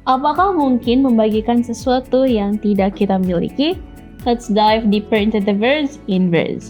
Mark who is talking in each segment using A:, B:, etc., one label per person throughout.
A: Apakah mungkin membagikan sesuatu yang tidak kita miliki? Let's dive deeper into the verse in verse.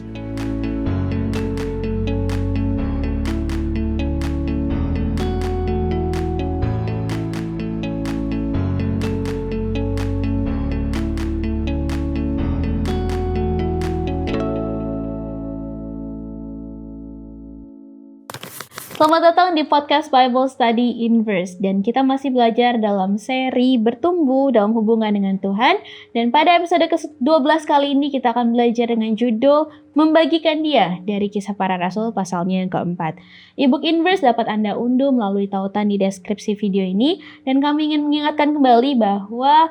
A: Selamat datang di podcast Bible Study in Verse, dan kita masih belajar dalam seri bertumbuh dalam hubungan dengan Tuhan. Dan pada episode ke-12 kali ini kita akan belajar dengan judul Membagikan Dia dari Kisah Para Rasul pasalnya yang keempat. E-book in Verse dapat Anda unduh melalui tautan di deskripsi video ini, dan kami ingin mengingatkan kembali bahwa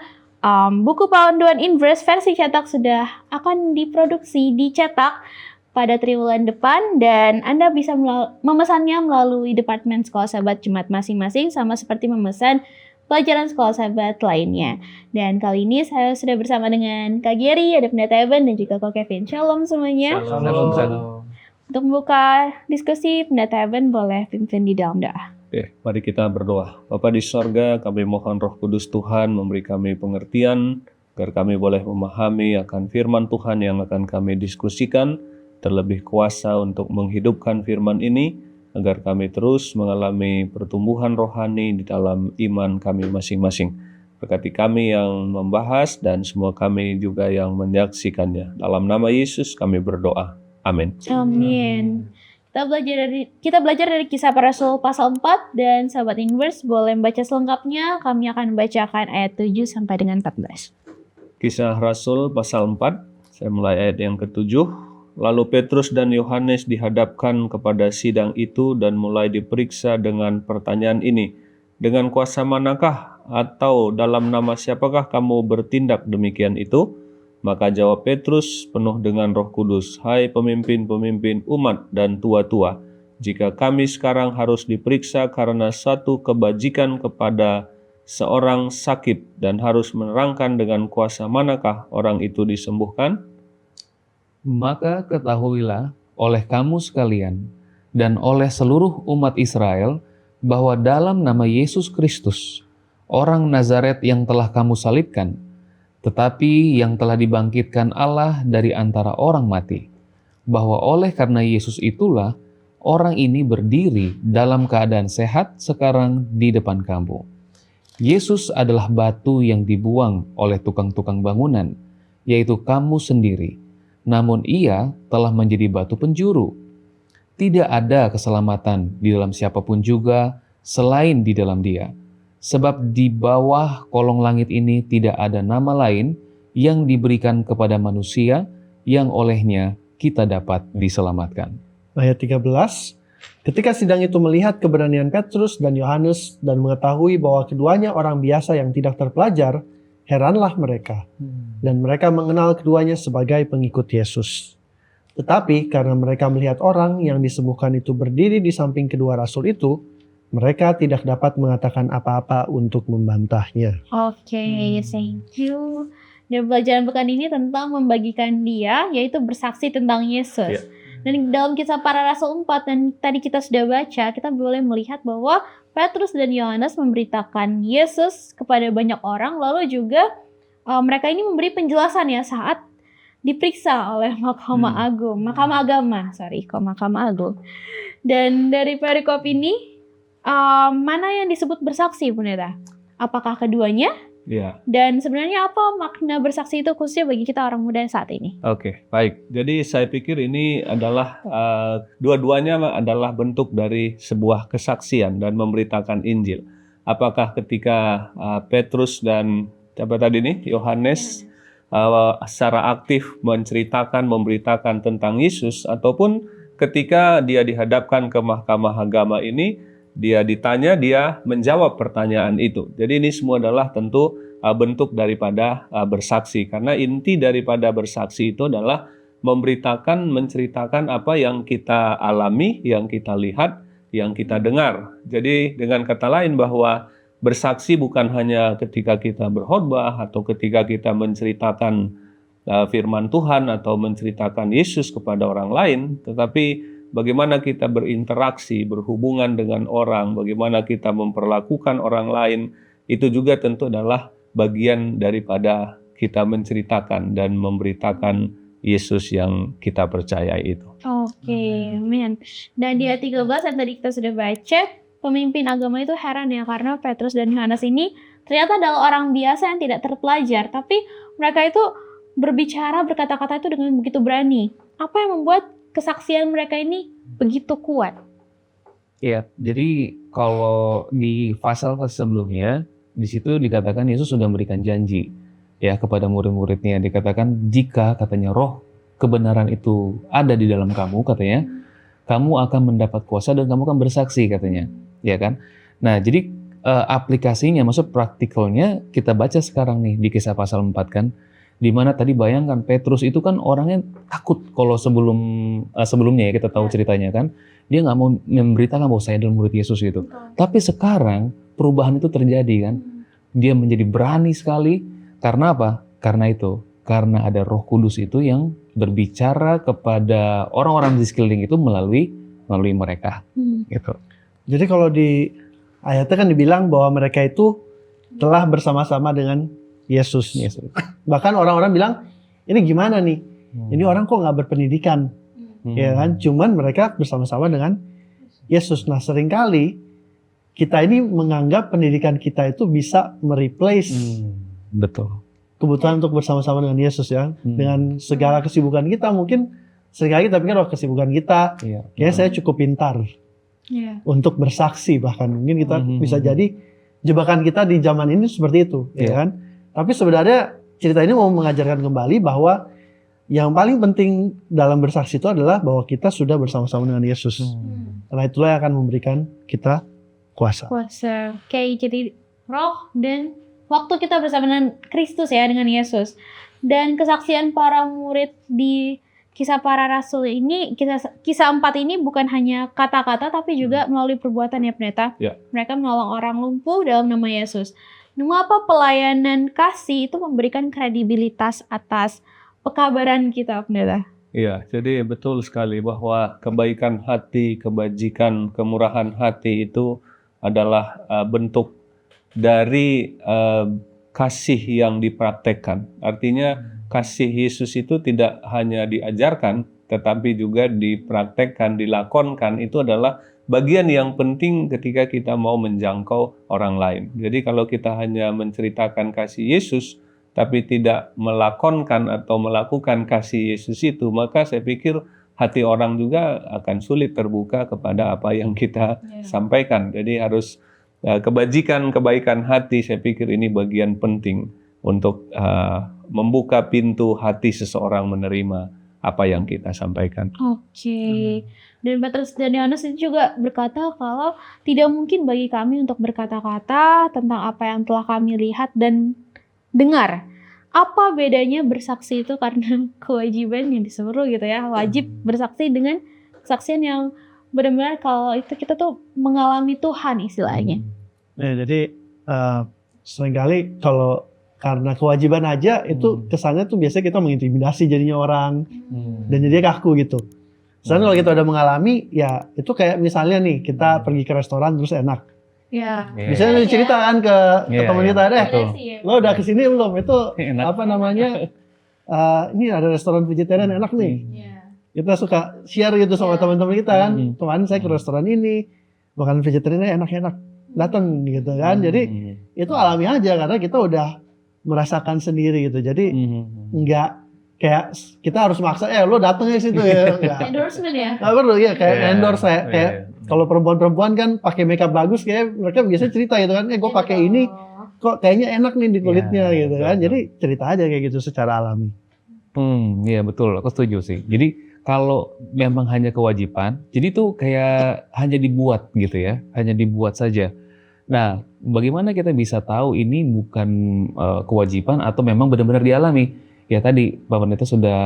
A: buku panduan in Verse versi cetak sudah akan dicetak pada triwulan depan, dan Anda bisa memesannya melalui Departemen Sekolah Sahabat Jemaat masing-masing, sama seperti memesan pelajaran Sekolah Sahabat lainnya. Dan kali ini saya sudah bersama dengan Kak Geri, ada Pendeta Evan, dan juga Kak Kevin. Shalom semuanya.
B: Shalom.
A: Untuk membuka diskusi, Pendeta Evan boleh pimpin di dalam doa.
B: Oke, mari kita berdoa. Bapa di sorga, kami mohon Roh Kudus Tuhan memberi kami pengertian, agar kami boleh memahami akan firman Tuhan yang akan kami diskusikan, terlebih kuasa untuk menghidupkan firman ini, agar kami terus mengalami pertumbuhan rohani di dalam iman kami masing-masing. Berkati kami yang membahas dan semua kami juga yang menyaksikannya. Dalam nama Yesus kami berdoa. Amin.
A: Amin. Kita belajar dari Kisah Para Rasul pasal 4, dan sahabat Inverse boleh membaca selengkapnya. Kami akan membacakan ayat 7 sampai dengan 14.
B: Kisah Rasul pasal 4, saya mulai ayat yang ke-7. Lalu Petrus dan Yohanes dihadapkan kepada sidang itu dan mulai diperiksa dengan pertanyaan ini. Dengan kuasa manakah atau dalam nama siapakah kamu bertindak demikian itu? Maka jawab Petrus penuh dengan Roh Kudus, hai pemimpin-pemimpin umat dan tua-tua, jika kami sekarang harus diperiksa karena satu kebajikan kepada seorang sakit dan harus menerangkan dengan kuasa manakah orang itu disembuhkan?
C: Maka ketahuilah oleh kamu sekalian dan oleh seluruh umat Israel bahwa dalam nama Yesus Kristus, orang Nazaret yang telah kamu salibkan, tetapi yang telah dibangkitkan Allah dari antara orang mati, bahwa oleh karena Yesus itulah orang ini berdiri dalam keadaan sehat sekarang di depan kamu. Yesus adalah batu yang dibuang oleh tukang-tukang bangunan, yaitu kamu sendiri. Namun ia telah menjadi batu penjuru. Tidak ada keselamatan di dalam siapapun juga selain di dalam Dia. Sebab di bawah kolong langit ini tidak ada nama lain yang diberikan kepada manusia yang olehnya kita dapat diselamatkan.
D: Ayat 13. Ketika sidang itu melihat keberanian Petrus dan Yohanes dan mengetahui bahwa keduanya orang biasa yang tidak terpelajar, heranlah mereka, dan mereka mengenal keduanya sebagai pengikut Yesus. Tetapi karena mereka melihat orang yang disembuhkan itu berdiri di samping kedua rasul itu, mereka tidak dapat mengatakan apa-apa untuk membantahnya.
A: Oke, thank you. Dan pelajaran pekan ini tentang membagikan Dia, yaitu bersaksi tentang Yesus. Dan dalam Kisah Para Rasul 4 dan tadi kita sudah baca, kita boleh melihat bahwa Petrus dan Yohanes memberitakan Yesus kepada banyak orang, lalu juga mereka ini memberi penjelasan ya saat diperiksa oleh Mahkamah Agung. Dan dari perikop ini, mana yang disebut bersaksi, Pendeta? Apakah keduanya?
B: Ya.
A: Dan sebenarnya apa makna bersaksi itu khususnya bagi kita orang muda saat ini?
B: Oke, baik. Jadi saya pikir ini adalah dua-duanya adalah bentuk dari sebuah kesaksian dan memberitakan Injil. Apakah ketika Petrus dan Yohanes secara aktif memberitakan tentang Yesus, ataupun ketika dia dihadapkan ke Mahkamah Agama ini, dia ditanya, dia menjawab pertanyaan itu. Jadi ini semua adalah tentu bentuk daripada bersaksi. Karena inti daripada bersaksi itu adalah menceritakan apa yang kita alami, yang kita lihat, yang kita dengar. Jadi dengan kata lain bahwa bersaksi bukan hanya ketika kita berkhotbah atau ketika kita menceritakan firman Tuhan atau menceritakan Yesus kepada orang lain, tetapi bagaimana kita berinteraksi, berhubungan dengan orang, bagaimana kita memperlakukan orang lain, itu juga tentu adalah bagian daripada kita menceritakan dan memberitakan Yesus yang kita percayai itu.
A: Oke, amin. Dan di ayat 13 yang tadi kita sudah baca, pemimpin agama itu heran ya, karena Petrus dan Yohanes ini ternyata adalah orang biasa yang tidak terpelajar, tapi mereka itu berbicara, berkata-kata itu dengan begitu berani. Apa yang membuat kesaksian mereka ini begitu kuat?
C: Iya, jadi kalau di pasal sebelumnya, di situ dikatakan Yesus sudah memberikan janji ya kepada murid-muridnya. Dikatakan jika katanya roh kebenaran itu ada di dalam kamu, katanya, kamu akan mendapat kuasa dan kamu akan bersaksi, katanya, ya kan? Nah, jadi aplikasinya, maksud praktikalnya kita baca sekarang nih di Kisah pasal 4 kan, di mana tadi bayangkan Petrus itu kan orangnya takut kalau sebelumnya ya kita tahu ceritanya kan, dia nggak mau memberitakan bahwa saya adalah murid Yesus gitu. Tapi sekarang perubahan itu terjadi kan, dia menjadi berani sekali. Karena apa? Karena ada Roh Kudus itu yang berbicara kepada orang-orang di sekeliling itu melalui mereka gitu.
D: Jadi kalau di ayatnya kan dibilang bahwa mereka itu telah bersama-sama dengan Yesus. Bahkan orang-orang bilang, ini gimana nih? Ini orang kok nggak berpendidikan, ya kan? Cuman mereka bersama-sama dengan Yesus. Nah, seringkali kita ini menganggap pendidikan kita itu bisa mereplace
C: Betul.
D: kebutuhan untuk bersama-sama dengan Yesus ya. Dengan segala kesibukan kita, mungkin seringkali kita pikir, kesibukan kita, kayaknya saya cukup pintar untuk bersaksi, bahkan mungkin kita bisa jadi jebakan kita di zaman ini seperti itu, ya kan? Tapi sebenarnya cerita ini mau mengajarkan kembali bahwa yang paling penting dalam bersaksi itu adalah bahwa kita sudah bersama-sama dengan Yesus. Karena itulah yang akan memberikan kita kuasa.
A: Oke, jadi roh dan waktu kita bersama dengan Kristus ya, dengan Yesus. Dan kesaksian para murid di Kisah Para Rasul ini, kisah 4 ini bukan hanya kata-kata tapi juga melalui perbuatan ya pendeta. Mereka menolong orang lumpuh dalam nama Yesus. Mengapa pelayanan kasih itu memberikan kredibilitas atas pekabaran kita, pendeta?
B: Iya, jadi betul sekali bahwa kebaikan hati, kebajikan, kemurahan hati itu adalah bentuk dari kasih yang dipraktekkan. Artinya kasih Yesus itu tidak hanya diajarkan, tetapi juga dipraktekkan, dilakonkan. Itu adalah bagian yang penting ketika kita mau menjangkau orang lain. Jadi kalau kita hanya menceritakan kasih Yesus, tapi tidak melakonkan atau melakukan kasih Yesus itu, maka saya pikir hati orang juga akan sulit terbuka kepada apa yang kita sampaikan. Jadi harus kebajikan, kebaikan hati, saya pikir ini bagian penting untuk membuka pintu hati seseorang menerima apa yang kita sampaikan.
A: Oke. Dan Petrus dan Yohanes itu juga berkata kalau tidak mungkin bagi kami untuk berkata-kata tentang apa yang telah kami lihat dan dengar. Apa bedanya bersaksi itu karena kewajiban yang disuruh gitu ya, wajib bersaksi dengan kesaksian yang benar-benar kalau itu kita tuh mengalami Tuhan istilahnya.
D: Jadi seringkali kalau karena kewajiban aja itu kesannya tuh biasanya kita mengintimidasi jadinya orang dan jadinya kaku gitu. Sedangkan kalau kita udah mengalami, ya itu kayak misalnya nih kita pergi ke restoran terus enak. Misalnya cerita kan ke teman kita deh, lo udah kesini belum? Itu apa namanya? Ini ada restoran vegetarian enak nih. Kita suka share gitu sama teman-teman kita kan. Kemarin saya ke restoran ini, makanan vegetariannya enak-enak, datang gitu kan. Jadi itu alami aja karena kita udah merasakan sendiri gitu. Jadi enggak kayak kita harus maksa, lo datang ya situ ya.
A: Endorsement ya?
D: Nggak perlu ya, kayak endorse kayak kalau perempuan-perempuan kan pakai makeup bagus, kayak mereka biasanya cerita gitu kan, gue pakai ini kok kayaknya enak nih di kulitnya gitu kan. Jadi cerita aja kayak gitu secara alami.
C: Iya betul, aku setuju sih. Jadi kalau memang hanya kewajiban, jadi tuh kayak hanya dibuat gitu ya, hanya dibuat saja. Nah, bagaimana kita bisa tahu ini bukan kewajiban atau memang benar-benar dialami? Ya tadi Pak Pendeta sudah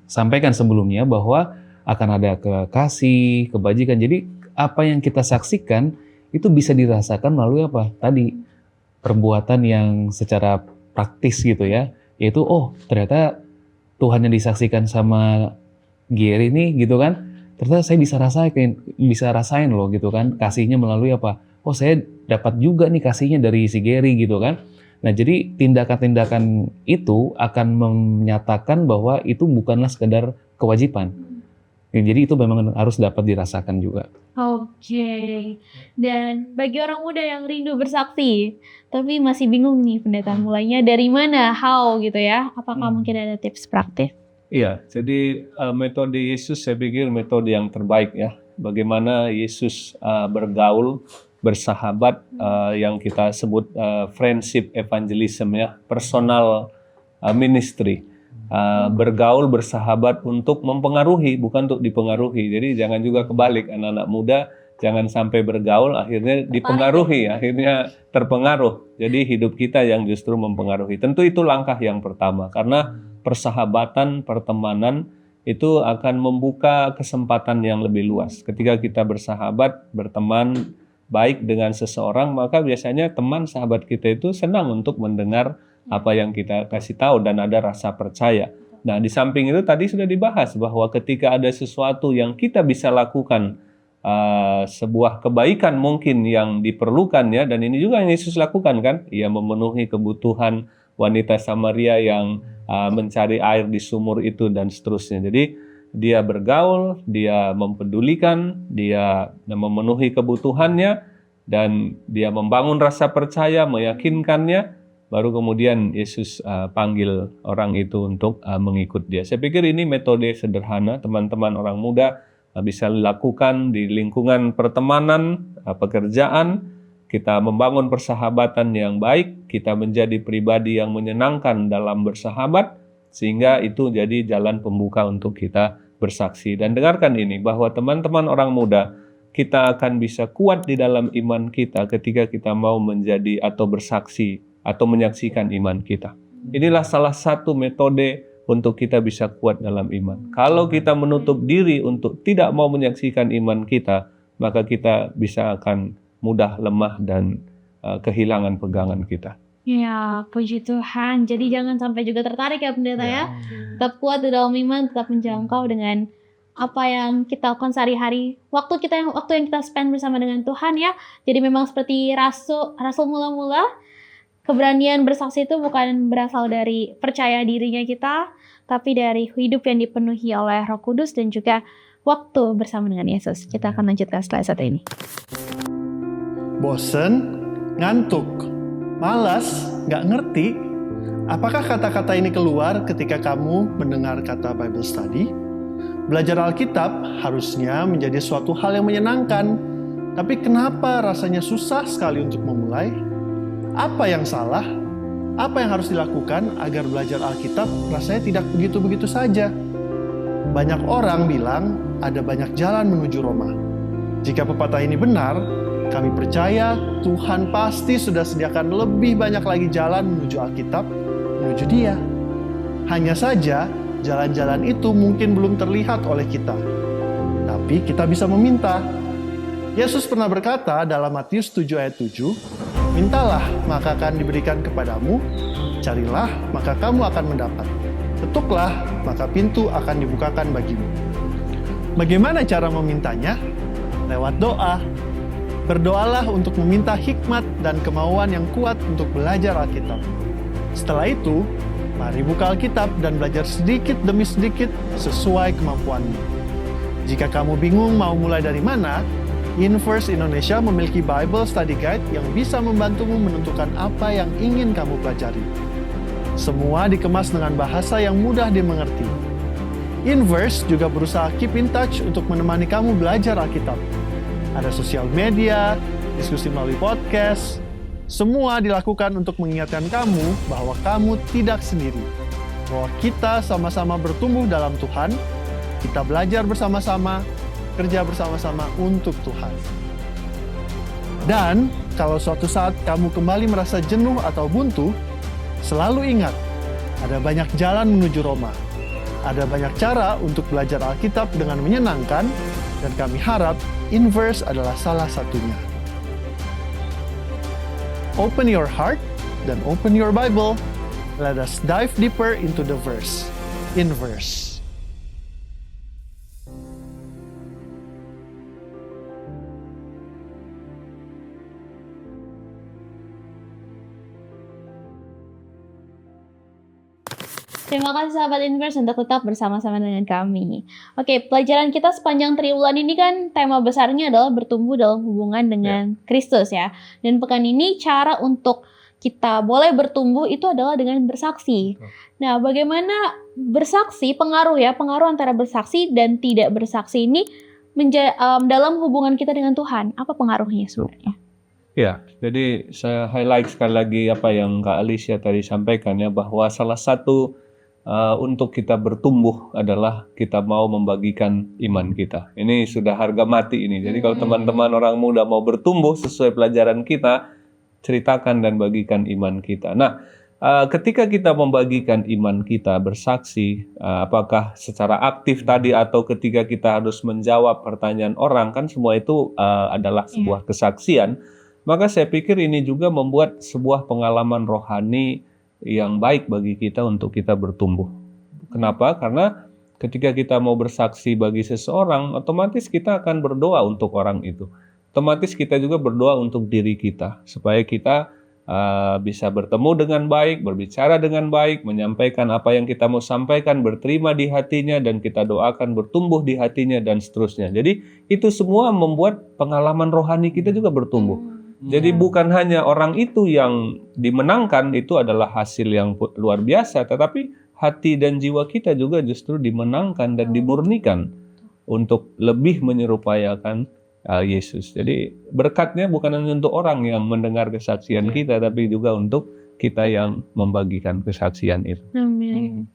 C: sampaikan sebelumnya bahwa akan ada kasih, kebajikan. Jadi apa yang kita saksikan itu bisa dirasakan melalui apa? Tadi perbuatan yang secara praktis gitu ya. Yaitu ternyata Tuhan yang disaksikan sama Gary ini gitu kan. Ternyata saya bisa rasain loh gitu kan. Kasihnya melalui apa? oh saya dapat juga nih kasihnya dari si Gary gitu kan. Nah jadi tindakan-tindakan itu akan menyatakan bahwa itu bukanlah sekedar kewajiban. Jadi itu memang harus dapat dirasakan juga.
A: Oke. Dan bagi orang muda yang rindu bersaksi, tapi masih bingung nih pendeta, mulainya dari mana, how gitu ya. Apakah mungkin ada tips praktis?
B: Iya, jadi metode Yesus saya pikir metode yang terbaik ya. Bagaimana Yesus bergaul, bersahabat, yang kita sebut friendship evangelism ya, personal ministry. Bergaul, bersahabat untuk mempengaruhi, bukan untuk dipengaruhi. Jadi jangan juga kebalik, anak-anak muda jangan sampai bergaul akhirnya dipengaruhi, akhirnya terpengaruh. Jadi hidup kita yang justru mempengaruhi. Tentu itu langkah yang pertama, karena persahabatan, pertemanan itu akan membuka kesempatan yang lebih luas. Ketika kita bersahabat, berteman baik dengan seseorang, maka biasanya teman sahabat kita itu senang untuk mendengar apa yang kita kasih tahu dan ada rasa percaya. Nah, di samping itu tadi sudah dibahas bahwa ketika ada sesuatu yang kita bisa lakukan, sebuah kebaikan mungkin yang diperlukan ya, dan ini juga yang Yesus lakukan kan, ia memenuhi kebutuhan wanita Samaria yang mencari air di sumur itu dan seterusnya. Jadi dia bergaul, dia mempedulikan, dia memenuhi kebutuhannya, dan dia membangun rasa percaya, meyakinkannya. Baru kemudian Yesus panggil orang itu untuk mengikut dia. Saya pikir ini metode sederhana, teman-teman orang muda bisa dilakukan di lingkungan pertemanan, pekerjaan. Kita membangun persahabatan yang baik, kita menjadi pribadi yang menyenangkan dalam bersahabat, sehingga itu jadi jalan pembuka untuk kita bersaksi. Dan dengarkan ini, bahwa teman-teman orang muda, kita akan bisa kuat di dalam iman kita ketika kita mau menjadi atau bersaksi atau menyaksikan iman kita. Inilah salah satu metode untuk kita bisa kuat dalam iman. Kalau kita menutup diri untuk tidak mau menyaksikan iman kita, maka kita bisa akan mudah lemah dan kehilangan pegangan kita.
A: Ya, puji Tuhan. Jadi jangan sampai juga tertarik ya pendeta ya. Tetap kuat di dalam iman, tetap menjangkau dengan apa yang kita lakukan sehari-hari. Waktu yang kita spend bersama dengan Tuhan ya. Jadi memang seperti rasul mula-mula, keberanian bersaksi itu bukan berasal dari percaya dirinya kita, tapi dari hidup yang dipenuhi oleh Roh Kudus dan juga waktu bersama dengan Yesus. Kita akan lanjutkan setelah satu ini.
D: Bosen, ngantuk, malas, nggak ngerti? Apakah kata-kata ini keluar ketika kamu mendengar kata Bible Study? Belajar Alkitab harusnya menjadi suatu hal yang menyenangkan. Tapi kenapa rasanya susah sekali untuk memulai? Apa yang salah? Apa yang harus dilakukan agar belajar Alkitab rasanya tidak begitu-begitu saja? Banyak orang bilang ada banyak jalan menuju Roma. Jika pepatah ini benar, kami percaya Tuhan pasti sudah sediakan lebih banyak lagi jalan menuju Alkitab, menuju Dia. Hanya saja, jalan-jalan itu mungkin belum terlihat oleh kita. Tapi kita bisa meminta. Yesus pernah berkata dalam Matius 7 ayat 7, "Mintalah, maka akan diberikan kepadamu. Carilah, maka kamu akan mendapat. Ketuklah, maka pintu akan dibukakan bagimu." Bagaimana cara memintanya? Lewat doa. Berdoalah untuk meminta hikmat dan kemauan yang kuat untuk belajar Alkitab. Setelah itu, mari buka Alkitab dan belajar sedikit demi sedikit sesuai kemampuanmu. Jika kamu bingung mau mulai dari mana, Inverse Indonesia memiliki Bible Study Guide yang bisa membantumu menentukan apa yang ingin kamu pelajari. Semua dikemas dengan bahasa yang mudah dimengerti. Inverse juga berusaha keep in touch untuk menemani kamu belajar Alkitab. Ada sosial media, diskusi melalui podcast. Semua dilakukan untuk mengingatkan kamu bahwa kamu tidak sendiri. Bahwa kita sama-sama bertumbuh dalam Tuhan, kita belajar bersama-sama, kerja bersama-sama untuk Tuhan. Dan kalau suatu saat kamu kembali merasa jenuh atau buntu, selalu ingat, ada banyak jalan menuju Roma. Ada banyak cara untuk belajar Alkitab dengan menyenangkan, dan kami harap Inverse adalah salah satunya. Open your heart dan open your Bible. Let us dive deeper into the verse. Inverse.
A: Terima kasih sahabat Inverse untuk tetap bersama-sama dengan kami. Oke, pelajaran kita sepanjang triwulan ini kan tema besarnya adalah bertumbuh dalam hubungan dengan Kristus ya. Dan pekan ini cara untuk kita boleh bertumbuh itu adalah dengan bersaksi. Nah, bagaimana bersaksi, pengaruh antara bersaksi dan tidak bersaksi ini dalam hubungan kita dengan Tuhan. Apa pengaruhnya sebenarnya?
B: Ya, jadi saya highlight sekali lagi apa yang Kak Alicia tadi sampaikan ya, bahwa salah satu untuk kita bertumbuh adalah kita mau membagikan iman kita. Ini sudah harga mati ini. Jadi kalau teman-teman orang muda mau bertumbuh sesuai pelajaran kita, ceritakan dan bagikan iman kita. Nah, ketika kita membagikan iman kita, bersaksi, apakah secara aktif tadi atau ketika kita harus menjawab pertanyaan orang, kan semua itu adalah sebuah kesaksian. Maka saya pikir ini juga membuat sebuah pengalaman rohani yang baik bagi kita untuk kita bertumbuh. Kenapa? Karena ketika kita mau bersaksi bagi seseorang, otomatis kita akan berdoa untuk orang itu. Otomatis kita juga berdoa untuk diri kita, supaya kita bisa bertemu dengan baik, berbicara dengan baik, menyampaikan apa yang kita mau sampaikan, berterima di hatinya, dan kita doakan bertumbuh di hatinya, dan seterusnya. Jadi itu semua membuat pengalaman rohani kita juga bertumbuh. Jadi bukan hanya orang itu yang dimenangkan, itu adalah hasil yang luar biasa, tetapi hati dan jiwa kita juga justru dimenangkan dan dimurnikan untuk lebih menyerupayakan Yesus. Jadi berkatnya bukan hanya untuk orang yang mendengar kesaksian kita, tapi juga untuk kita yang membagikan kesaksian itu.
A: Amin.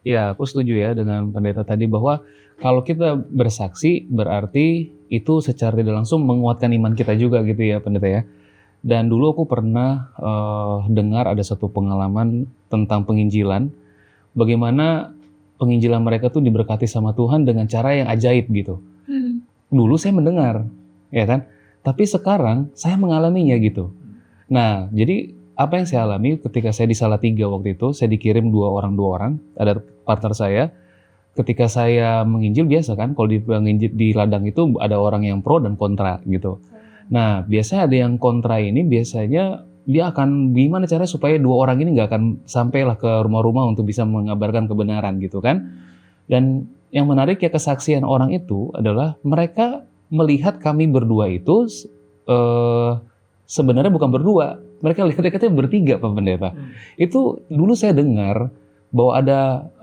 C: Ya, aku setuju ya dengan pendeta tadi bahwa kalau kita bersaksi berarti itu secara tidak langsung menguatkan iman kita juga gitu ya pendeta ya. Dan dulu aku pernah dengar ada satu pengalaman tentang penginjilan, bagaimana penginjilan mereka tuh diberkati sama Tuhan dengan cara yang ajaib gitu. Dulu saya mendengar, ya kan? Tapi sekarang saya mengalaminya gitu. Nah, jadi apa yang saya alami ketika saya di Salatiga waktu itu, saya dikirim dua orang, ada partner saya. Ketika saya menginjil biasa kan, kalau di ladang itu ada orang yang pro dan kontra gitu. Nah, biasanya ada yang kontra ini biasanya dia akan gimana caranya supaya dua orang ini nggak akan sampailah ke rumah-rumah untuk bisa mengabarkan kebenaran gitu kan. Dan yang menarik ya kesaksian orang itu adalah mereka melihat kami berdua itu sebenarnya bukan berdua. Mereka lihat-lihatnya bertiga Pak Pendeta. Itu dulu saya dengar bahwa ada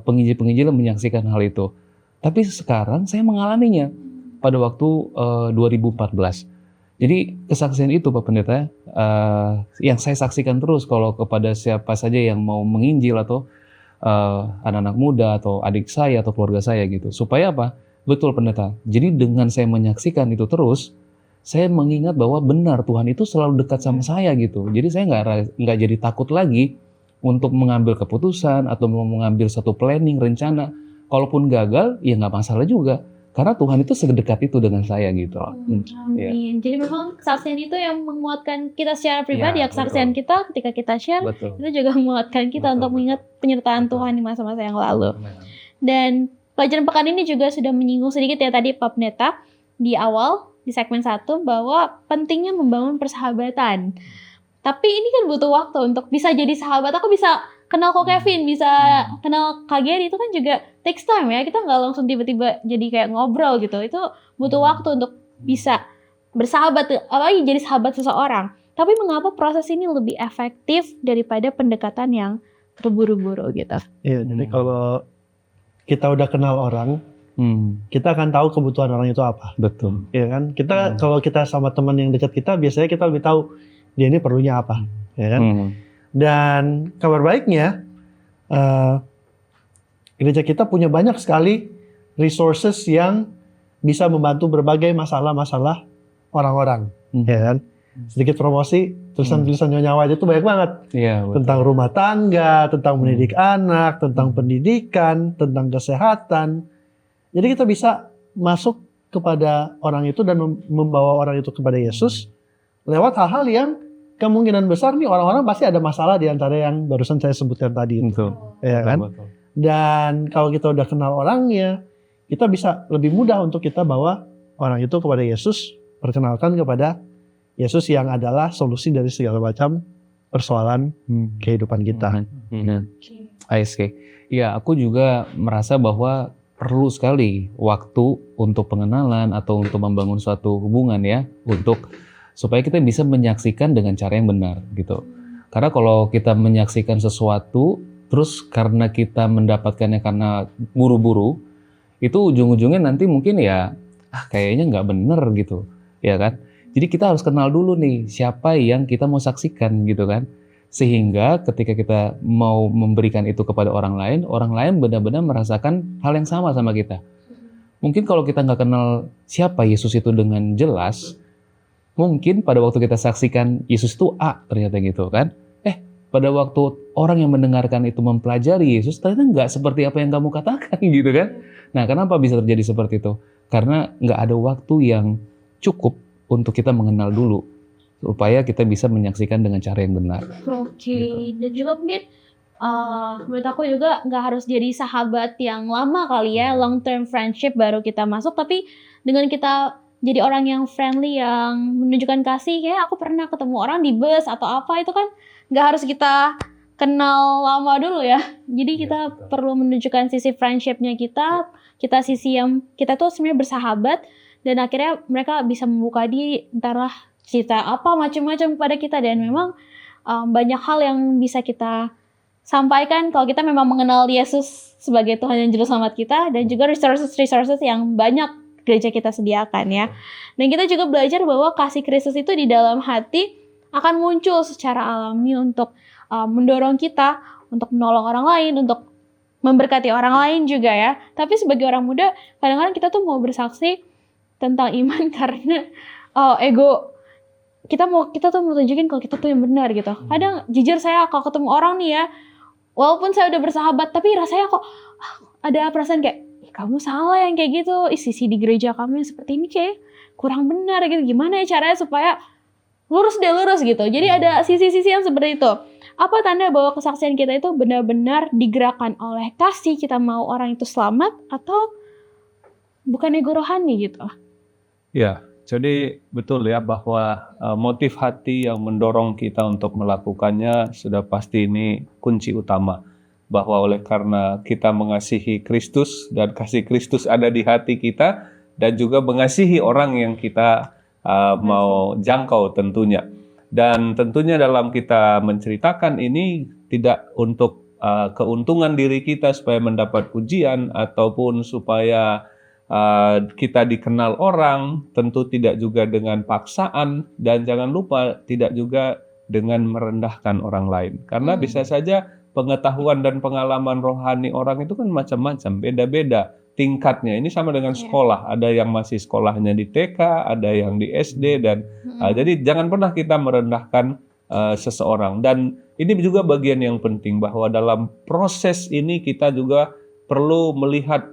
C: penginjil-penginjil yang menyaksikan hal itu. Tapi sekarang saya mengalaminya pada waktu 2014. Jadi kesaksian itu Pak Pendeta yang saya saksikan terus kalau kepada siapa saja yang mau menginjil atau anak-anak muda atau adik saya atau keluarga saya gitu. Supaya apa? Betul pendeta. Jadi dengan saya menyaksikan itu terus, saya mengingat bahwa benar Tuhan itu selalu dekat sama saya gitu. Jadi saya nggak jadi takut lagi untuk mengambil keputusan atau mengambil satu planning, rencana. Kalaupun gagal, ya nggak masalah juga. Karena Tuhan itu sedekat itu dengan saya gitu.
A: Amin.
C: Ya.
A: Jadi memang kesaksian itu yang menguatkan kita secara pribadi
C: Ya,
A: ya, kesaksian kita ketika kita share
C: Betul.
A: itu juga menguatkan kita
C: Betul,
A: untuk
C: betul.
A: mengingat penyertaan
C: Betul.
A: Tuhan di masa-masa yang lalu. Dan pelajaran pekan ini juga sudah menyinggung sedikit ya tadi Pak Pendeta di awal di segmen 1 bahwa pentingnya membangun persahabatan. Tapi ini kan butuh waktu untuk bisa jadi sahabat. Aku bisa kenal Ko Kevin, bisa kenal Kak Gary, itu kan juga takes time ya. Kita nggak langsung tiba-tiba jadi kayak ngobrol gitu. Itu butuh waktu untuk bisa bersahabat, apalagi jadi sahabat seseorang. Tapi mengapa proses ini lebih efektif daripada pendekatan yang terburu-buru gitu?
D: Iya, jadi kalau kita udah kenal orang, kita akan tahu kebutuhan orang itu apa.
C: Betul.
D: Ya kan? Kita kalau kita sama teman yang dekat kita, biasanya kita lebih tahu dia ini perlunya apa, ya kan? Dan kabar baiknya, gereja kita punya banyak sekali resources yang bisa membantu berbagai masalah-masalah orang-orang, ya kan? Sedikit promosi, tulisan-tulisan Nyonya Wajah itu banyak banget.
C: Iya, betul.
D: Tentang rumah tangga, tentang mendidik anak, tentang pendidikan, tentang kesehatan. Jadi kita bisa masuk kepada orang itu dan membawa orang itu kepada Yesus lewat hal-hal yang kemungkinan besar nih orang-orang pasti ada masalah di antara yang barusan saya sebutkan tadi itu.
C: Betul.
D: Ya kan?
C: Betul.
D: Dan kalau kita udah kenal orangnya, kita bisa lebih mudah untuk kita bawa orang itu kepada Yesus, perkenalkan kepada Yesus yang adalah solusi dari segala macam persoalan kehidupan kita.
C: Betul. ASK. Ya, aku juga merasa bahwa perlu sekali waktu untuk pengenalan atau untuk membangun suatu hubungan ya, supaya kita bisa menyaksikan dengan cara yang benar gitu. Karena kalau kita menyaksikan sesuatu terus karena kita mendapatkannya karena buru-buru, itu ujung-ujungnya nanti mungkin ya kayaknya nggak bener gitu, ya kan? Jadi kita harus kenal dulu nih siapa yang kita mau saksikan gitu kan. Sehingga ketika kita mau memberikan itu kepada orang lain benar-benar merasakan hal yang sama sama kita. Mungkin kalau kita nggak kenal siapa Yesus itu dengan jelas, mungkin pada waktu kita saksikan Yesus itu A ternyata gitu kan. Pada waktu orang yang mendengarkan itu mempelajari Yesus, ternyata nggak seperti apa yang kamu katakan gitu kan. Nah, kenapa bisa terjadi seperti itu? Karena nggak ada waktu yang cukup untuk kita mengenal dulu, supaya kita bisa menyaksikan dengan cara yang benar.
A: Oke, dan juga mungkin menurut aku juga nggak harus jadi sahabat yang lama kali ya, long term friendship baru kita masuk, tapi dengan kita jadi orang yang friendly, yang menunjukkan kasih, kayak aku pernah ketemu orang di bus atau apa, itu kan nggak harus kita kenal lama dulu ya. Jadi kita perlu menunjukkan sisi friendshipnya kita sisi yang kita tuh sebenarnya bersahabat, dan akhirnya mereka bisa membuka diri, entahlah cerita apa macam-macam kepada kita, dan memang banyak hal yang bisa kita sampaikan kalau kita memang mengenal Yesus sebagai Tuhan dan Juru Selamat kita, dan juga resources yang banyak gereja kita sediakan ya. Dan kita juga belajar bahwa kasih Kristus itu di dalam hati akan muncul secara alami untuk mendorong kita untuk menolong orang lain, untuk memberkati orang lain juga ya. Tapi sebagai orang muda, kadang-kadang kita tuh mau bersaksi tentang iman karena ego kita tuh mau tunjukin kalau kita tuh yang benar gitu. Kadang jujur saya kalau ketemu orang nih ya, walaupun saya udah bersahabat, tapi rasanya kok ada perasaan kayak kamu salah yang kayak gitu, sisi di gereja kamu yang seperti ini kayak kurang benar gitu. Gimana ya caranya supaya lurus gitu. Jadi ada sisi-sisi yang seperti itu. Apa tanda bahwa kesaksian kita itu benar-benar digerakkan oleh kasih, kita mau orang itu selamat, atau bukan ego rohani gitu?
B: Ya, jadi betul ya bahwa motif hati yang mendorong kita untuk melakukannya sudah pasti ini kunci utama. Bahwa oleh karena kita mengasihi Kristus dan kasih Kristus ada di hati kita, dan juga mengasihi orang yang kita mau jangkau tentunya. Dan tentunya dalam kita menceritakan ini tidak untuk keuntungan diri kita supaya mendapat pujian ataupun supaya kita dikenal orang, tentu tidak juga dengan paksaan, dan jangan lupa tidak juga dengan merendahkan orang lain. Karena bisa saja pengetahuan dan pengalaman rohani orang itu kan macam-macam, beda-beda tingkatnya. Ini sama dengan sekolah, ada yang masih sekolahnya di TK, ada yang di SD, dan jadi jangan pernah kita merendahkan seseorang. Dan ini juga bagian yang penting, bahwa dalam proses ini kita juga perlu melihat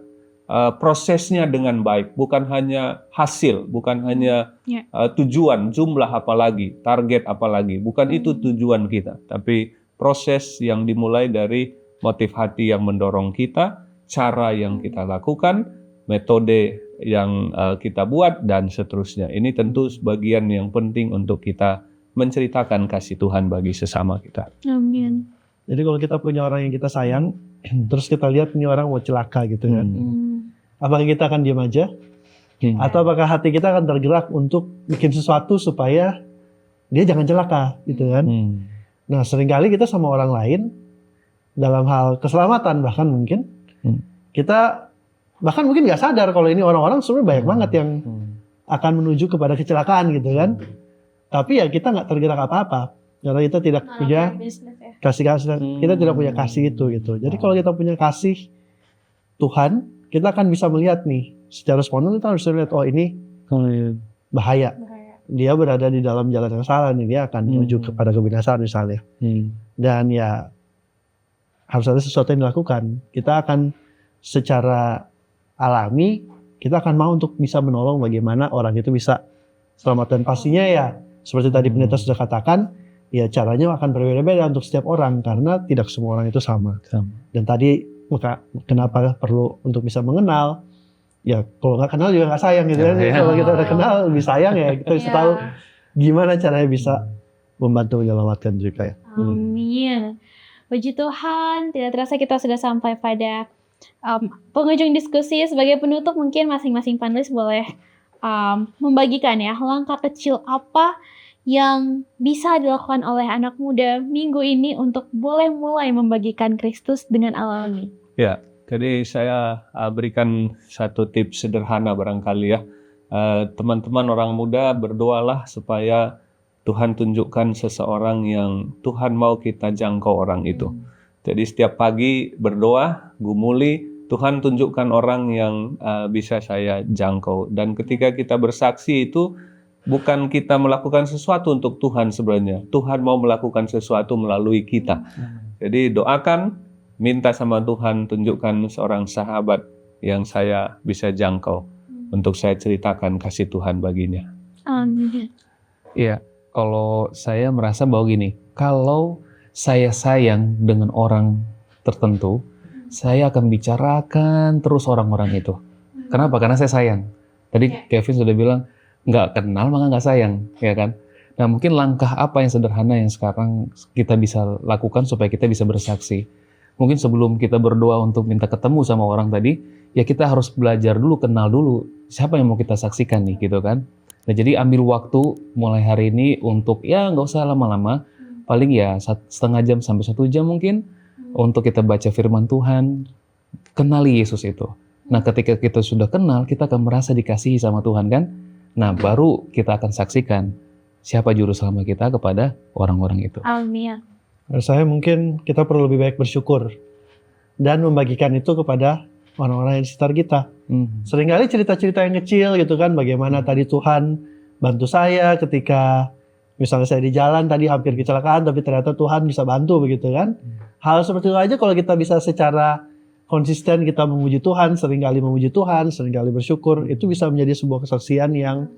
B: prosesnya dengan baik, bukan hanya hasil, bukan hanya tujuan, jumlah apalagi, target apalagi, bukan itu tujuan kita, tapi proses yang dimulai dari motif hati yang mendorong kita, cara yang kita lakukan, metode yang kita buat, dan seterusnya. Ini tentu sebagian yang penting untuk kita menceritakan kasih Tuhan bagi sesama kita.
A: Amin.
D: Jadi kalau kita punya orang yang kita sayang, terus kita lihat ini orang mau celaka gitu kan, apakah kita akan diam aja? Atau apakah hati kita akan tergerak untuk bikin sesuatu supaya dia jangan celaka gitu kan? Nah, seringkali kita sama orang lain dalam hal keselamatan bahkan mungkin kita bahkan mungkin nggak sadar kalau ini orang-orang sebenarnya banyak banget yang akan menuju kepada kecelakaan gitu kan. Tapi ya kita nggak tergerak apa-apa karena kita tidak punya kasih, kita tidak punya kasih itu gitu. Jadi kalau kita punya kasih Tuhan, kita akan bisa melihat nih secara spontan, kita harus lihat oh ini bahaya. Dia berada di dalam jalan yang salah nih, dia akan menuju kepada kebinasaan misalnya. Dan ya harus ada sesuatu yang dilakukan. Kita akan secara alami, kita akan mau untuk bisa menolong bagaimana orang itu bisa selamat. Dan pastinya ya seperti tadi pendeta sudah katakan, ya caranya akan berbeda-beda untuk setiap orang karena tidak semua orang itu sama. Dan tadi maka kenapa perlu untuk bisa mengenal? Ya kalau nggak kenal juga nggak sayang gitu kan. Kalau kita udah kenal lebih sayang ya, kita bisa tahu gimana caranya bisa membantu menyelamatkan juga ya.
A: Amin. Puji Tuhan, tidak terasa kita sudah sampai pada penghujung diskusi. Sebagai penutup mungkin masing-masing panelis boleh membagikan ya langkah kecil apa yang bisa dilakukan oleh anak muda minggu ini untuk boleh mulai membagikan Kristus dengan alami.
B: Ya, jadi saya berikan satu tips sederhana barangkali ya. Teman-teman orang muda, berdoalah supaya Tuhan tunjukkan seseorang yang Tuhan mau kita jangkau orang itu. Jadi setiap pagi berdoa, gumuli, Tuhan tunjukkan orang yang bisa saya jangkau. Dan ketika kita bersaksi itu, bukan kita melakukan sesuatu untuk Tuhan sebenarnya. Tuhan mau melakukan sesuatu melalui kita. Jadi doakan, minta sama Tuhan, tunjukkan seorang sahabat yang saya bisa jangkau untuk saya ceritakan kasih Tuhan baginya.
A: Amin.
C: Iya, kalau saya merasa bahwa gini, kalau saya sayang dengan orang tertentu, saya akan bicarakan terus orang-orang itu. Kenapa? Karena saya sayang. Tadi Kevin sudah bilang, nggak kenal maka nggak sayang, ya kan? Nah, mungkin langkah apa yang sederhana yang sekarang kita bisa lakukan supaya kita bisa bersaksi? Mungkin sebelum kita berdoa untuk minta ketemu sama orang tadi, ya kita harus belajar dulu, kenal dulu siapa yang mau kita saksikan nih, gitu kan? Nah, jadi ambil waktu mulai hari ini untuk ya nggak usah lama-lama, paling ya setengah jam sampai 1 jam mungkin untuk kita baca firman Tuhan, kenali Yesus itu. Nah, ketika kita sudah kenal, kita akan merasa dikasihi sama Tuhan kan? Nah, baru kita akan saksikan siapa juru selamat kita kepada orang-orang itu.
A: Amin.
D: Menurut saya mungkin kita perlu lebih baik bersyukur dan membagikan itu kepada orang-orang yang di sekitar kita. Seringkali cerita-cerita yang kecil gitu kan, bagaimana tadi Tuhan bantu saya ketika misalnya saya di jalan tadi hampir kecelakaan, tapi ternyata Tuhan bisa bantu begitu kan. Hal seperti itu aja kalau kita bisa secara konsisten kita memuji Tuhan, seringkali memuji Tuhan, seringkali bersyukur, itu bisa menjadi sebuah kesaksian yang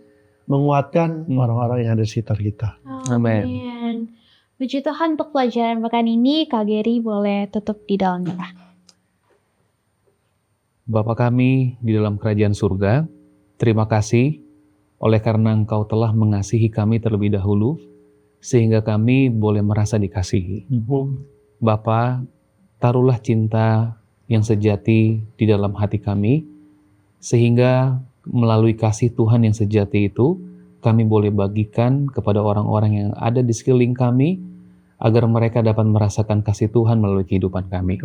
D: menguatkan orang-orang yang ada di sekitar kita.
A: Amin. Puji Tuhan untuk pelajaran pekan ini. Kak Gary boleh tutup di dalam doa.
C: Bapa kami di dalam kerajaan surga, terima kasih oleh karena Engkau telah mengasihi kami terlebih dahulu, sehingga kami boleh merasa dikasihi. Bapa, taruhlah cinta yang sejati di dalam hati kami, sehingga melalui kasih Tuhan yang sejati itu, kami boleh bagikan kepada orang-orang yang ada di sekeliling kami, agar mereka dapat merasakan kasih Tuhan melalui kehidupan kami.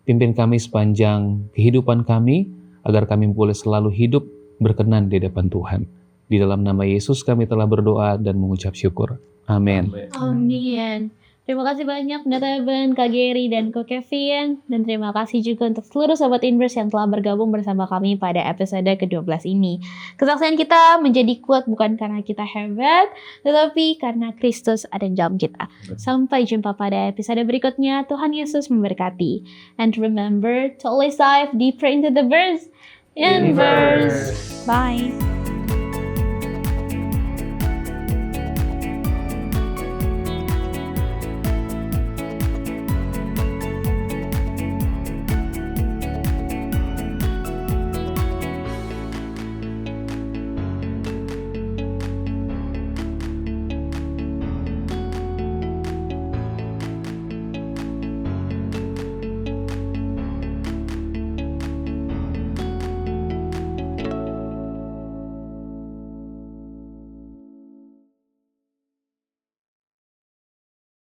C: Pimpin kami sepanjang kehidupan kami, agar kami boleh selalu hidup berkenan di depan Tuhan. Di dalam nama Yesus kami telah berdoa dan mengucap syukur. Amin.
A: Amin. Terima kasih banyak Pendeta Eben, Kak Gary, dan Ko Kevin. Dan terima kasih juga untuk seluruh Sobat Inverse yang telah bergabung bersama kami pada episode ke-12 ini. Kesaksian kita menjadi kuat bukan karena kita hebat, tetapi karena Kristus ada di dalam kita. Sampai jumpa pada episode berikutnya. Tuhan Yesus memberkati. And remember to always dive deeper into the verse. Inverse. Bye.